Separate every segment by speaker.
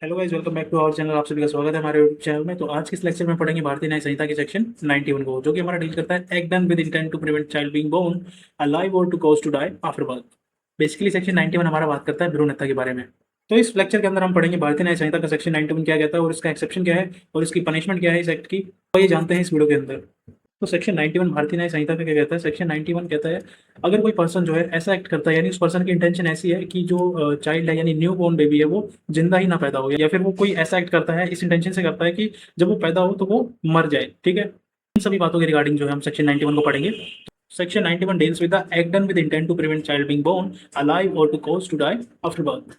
Speaker 1: Hello guys, welcome back to our channel. आप सभी का स्वागत है हमारे यूट्यूब चैनल में। तो आज के इस लेक्चर में पढ़ेंगे भारतीय न्याय संहिता की सेक्शन 91 को, जो कि हमारा डील करता है act done with intent to prevent child being born alive और to cause to die after birth. Basically section 91 हमारा बात करता है भ्रूण हत्या के बारे में। तो इस लेक्चर के अंदर हम पढ़ेंगे भारतीय न्याय संहिता का सेक्शन 91 क्या कहता है और इसका एक्सेप्शन क्या है और इसकी पनिशमेंट क्या है इस एक्ट की, तो ये जानते हैं इस वीडियो के अंदर। तो सेक्शन 91 भारतीय न्याय संहिता का क्या कहता है। सेक्शन 91 कहता है अगर कोई पर्सन जो है ऐसा एक्ट करता है, यानी उस पर्सन की इंटेंशन ऐसी है कि जो चाइल्ड है यानी न्यू बोर्न बेबी है वो जिंदा ही ना पैदा हो, या फिर वो कोई ऐसा एक्ट करता है इस इंटेंशन से करता है कि जब वो पैदा हो तो वो मर जाए। ठीक है, इन सभी बातों के रिगार्डिंग जो है हम सेक्शन 91 को पढ़ेंगे। Section 91 deals with the act done with intent to prevent child being born alive or to cause to die after birth.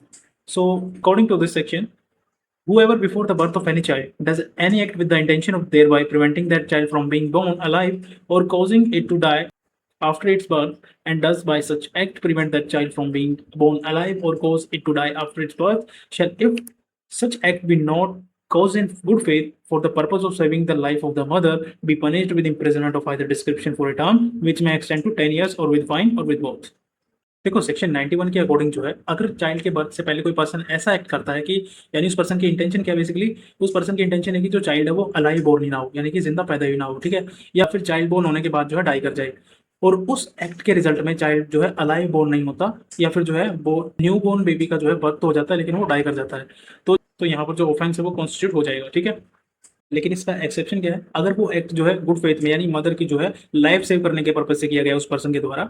Speaker 1: So according to this section, whoever before the birth of any child does any act with the intention of thereby preventing that child from being born alive or causing it to die after its birth, and does by such act prevent that child from being born alive or cause it to die after its birth, shall, if such act be not caused in good faith for the purpose of saving the life of the mother, be punished with imprisonment of either description for a term which may extend to 10 years or with fine or with both. देखो, section 91 के according जो है अगर child के birth से पहले कोई person ऐसा एक्ट करता है कि, यानी उस पर्सन की इंटेंशन क्या, बेसिकली उस पर्सन की इंटेंशन है कि जो चाइल्ड है वो अलाइव बोर्न ही ना हो, यानी कि जिंदा पैदा ही ना हो। ठीक है, या फिर चाइल्ड बोर्न होने के बाद जो है डाई कर जाए, और उस एक्ट के रिजल्ट में चाइल्ड जो है अलाइव बोर्न नहीं होता, या फिर जो है वो न्यू बोर्न बेबी का जो है बर्थ तो हो जाता है लेकिन वो डाई कर जाता है, तो यहाँ पर जो ऑफेंस है वो कॉन्स्टिट्यूट हो जाएगा। ठीक है, लेकिन इसका एक्सेप्शन क्या है, अगर वो एक्ट जो है गुड फेथ में यानी मदर की जो है लाइफ सेव करने के पर्पज से किया गया उस पर्सन के द्वारा,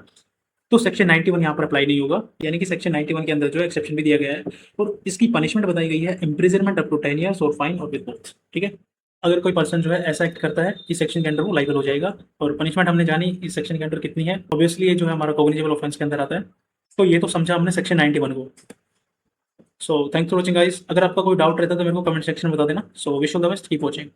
Speaker 1: तो सेक्शन 91 यहाँ पर अप्लाई नहीं होगा। यानी कि सेक्शन 91 के अंदर जो है एक्सेप्शन भी दिया गया है और इसकी पनिशमेंट बताई गई है इम्प्रिजनमेंट अप टू 10 ईयर्स और फाइन और विद बोथ। ठीक है, अगर कोई पर्सन जो है ऐसा एक्ट करता है इस सेक्शन के अंदर वो लाइबल हो जाएगा। और पनिशमेंट हमने जानी इस सेक्शन के अंदर कितनी है, ऑब्वियसली ये जो है हमारा कॉग्निजेबल ऑफेंस के अंदर आता है। तो ये तो समझा हमने सेक्शन 91 को। So thanks for watching guys. अगर आपका कोई डाउट रहता है तो मेरे को कमेंट सेक्शन में बता देना। So wish all the best, keep watching.